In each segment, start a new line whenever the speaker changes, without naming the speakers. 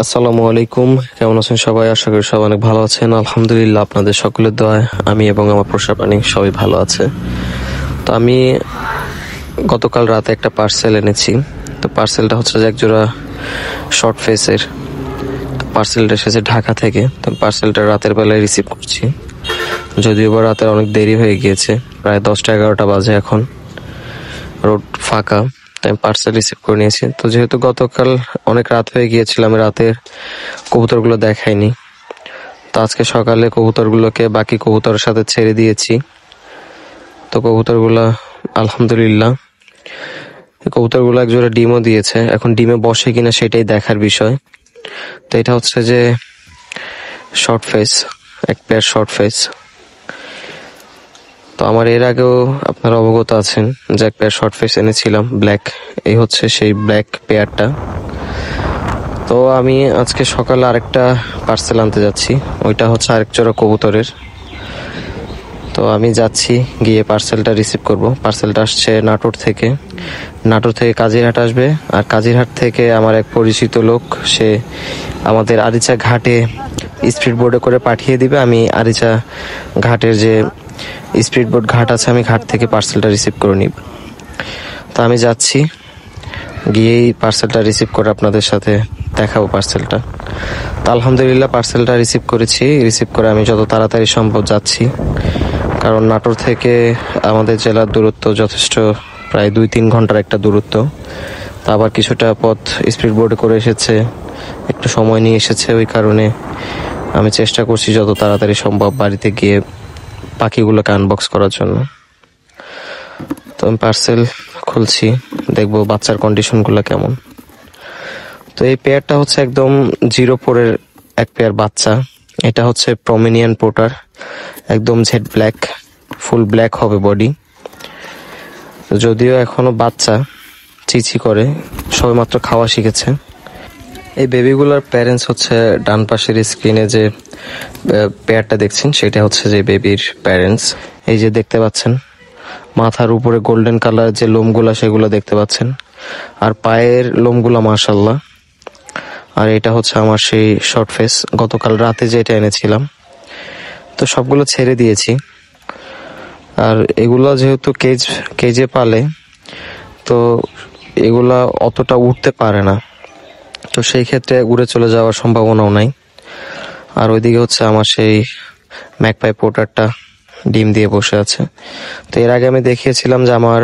আসসালামু আলাইকুম, কেমন আছেন সবাই? আশা করি সবাই অনেক ভালো আছেন। আলহামদুলিল্লাহ, আপনাদের সকলের দোয়ায় আমি এবং আমার পোষা প্রাণী সবাই ভালো আছে। তো আমি গতকাল রাতে একটা পার্সেল এনেছি। তো পার্সেলটা হচ্ছে যে একজোড়া শর্ট ফেসের। পার্সেলটা এসেছে ঢাকা থেকে। তো পার্সেলটা রাতের বেলায় রিসিভ করছি, যদিও বা রাতের অনেক দেরি হয়ে গিয়েছে, প্রায় 10টা-11টা বাজে এখন, রোড ফাঁকা। তাই পার্সেল রিসিভ করে নিয়েছি। তো যেহেতু গতকাল অনেক রাত হয়ে গিয়েছিল, আমি রাতের কবুতরগুলো দেখাইনি। তো আজকে সকালে কবুতরগুলোকে বাকি কবুতরের সাথে ছেড়ে দিয়েছি। তো কবুতরগুলো আলহামদুলিল্লাহ, কবুতরগুলো একজোড়া ডিমও দিয়েছে। এখন ডিমে বসে কিনা সেটাই দেখার বিষয়। তো এটা হচ্ছে যে শর্ট ফেস, এক পেয়ার শর্ট ফেস। তো আমার এর আগেও আপনারা অবগত আছেন যে এক পেয়ার শর্ট ফেস এনেছিলাম ব্ল্যাক। এই হচ্ছে সেই ব্ল্যাক পেয়ারটা। তো আমি আজকে সকালে আরেকটা পার্সেল আনতে যাচ্ছি, ওইটা হচ্ছে আরেক জোড়া কবুতরের। তো আমি যাচ্ছি, গিয়ে পার্সেলটা রিসিভ করব। পার্সেলটা আসছে নাটোর থেকে। নাটোর থেকে কাজিরহাট আসবে, আর কাজিরহাট থেকে আমার এক পরিচিত লোক, সে আমাদের আরিচা ঘাটে স্পিড বোর্ডে করে পাঠিয়ে দিবে। আমি আরিচা ঘাটের যে স্পিড বোর্ড ঘাট আছে, আমি ঘাট থেকে পার্সেলটা রিসিভ করে নিব। তো আমি যাচ্ছি, গিয়েই পার্সেলটা রিসিভ করে আপনাদের সাথে দেখাবো পার্সেলটা। তো আলহামদুলিল্লাহ পার্সেলটা রিসিভ করেছি। রিসিভ করে আমি যত তাড়াতাড়ি সম্ভব যাচ্ছি, কারণ নাটোর থেকে আমাদের জেলার দূরত্ব যথেষ্ট, প্রায় 2-3 ঘন্টার একটা দূরত্ব। তা আবার কিছুটা পথ স্পিড বোর্ডে করে এসেছে, একটু সময় নিয়ে এসেছে। ওই কারণে আমি চেষ্টা করছি যত তাড়াতাড়ি সম্ভব বাড়িতে গিয়ে পাখিগুলোকে আনবক্স করার জন্য। তো আমি পার্সেল খুলছি, দেখবো বাচ্চার কন্ডিশনগুলো কেমন। তো এই পেয়ারটা হচ্ছে একদম 04-এর এক পেয়ার বাচ্চা। এটা হচ্ছে প্রমিনিয়ান পোটার, একদম জেড ব্ল্যাক, ফুল ব্ল্যাক হবে বডি। যদিও এখনো বাচ্চা, চিচি করে, সবেমাত্র খাওয়া শিখেছে। এই বেবিগুলোর প্যারেন্টস হচ্ছে ডান পাশের স্ক্রিনে যে পেয়ারটা দেখছেন, সেটা হচ্ছে যে বেবির প্যারেন্টস। এই যে দেখতে পাচ্ছেন মাথার উপরে গোল্ডেন কালার যে লোমগুলা, সেগুলো দেখতে পাচ্ছেন, আর পায়ের লোমগুলা মাশাআল্লাহ। আর এটা হচ্ছে আমার সেই শর্ট ফেস, গতকাল রাতে যেটা এনেছিলাম। তো সবগুলো ছেড়ে দিয়েছি। আর এগুলা যেহেতু কেজে পালে, তো এগুলা অতটা উঠতে পারে না, তো সেই ক্ষেত্রে উড়ে চলে যাওয়ার সম্ভাবনাও নাই। আর ওইদিকে হচ্ছে আমার সেই ম্যাকপাই পোটারটা ডিম দিয়ে বসে আছে। তো এর আগে আমি দেখিয়েছিলাম যে আমার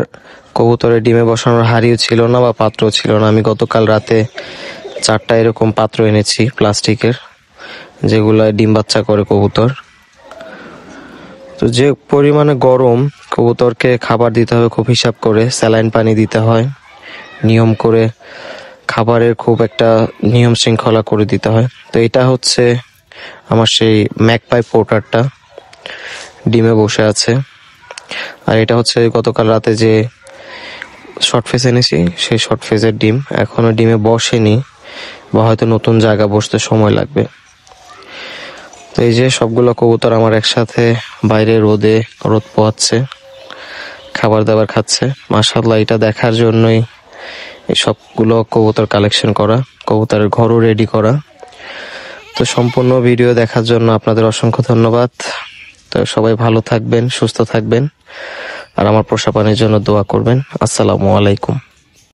কবুতরের ডিমে বসানোর হাড়িও ছিল না বা পাত্রও ছিল না। আমি গতকাল রাতে 4টা এরকম পাত্র এনেছি প্লাস্টিকের, যেগুলা ডিম বাচ্চা করে কবুতর। তো যে পরিমাণে গরম, কবুতরকে খাবার দিতে হবে খুব হিসাব করে, স্যালাইন পানি দিতে হয় নিয়ম করে, খাবারের খুব একটা নিয়ম শৃঙ্খলা করে দিতে হয়। তো এটা হচ্ছে আমার সেই ম্যাকপাই পোটারটা, ডিমে বসে আছে। আর এটা হচ্ছে গতকাল রাতে যে শর্ট ফেস এনেছি, সেই শর্ট ফেসের ডিম। এখনো ডিমে বসেনি, বা হয়তো নতুন জায়গা বসতে সময় লাগবে। তো এই যে সবগুলো কবুতর আমার একসাথে বাইরে রোদ পোহাচ্ছে, খাবার দাবার খাচ্ছে। মাশাআল্লাহ, এটা দেখার জন্যই এই সবগুলো কবুতর কালেকশন করা, কবুতরের ঘরও রেডি করা। তো সম্পূর্ণ ভিডিও দেখার জন্য আপনাদের অসংখ্য ধন্যবাদ। তো সবাই ভালো থাকবেন, সুস্থ থাকবেন, আর আমার পোষা প্রাণীর জন্য দোয়া করবেন। আসসালামু আলাইকুম।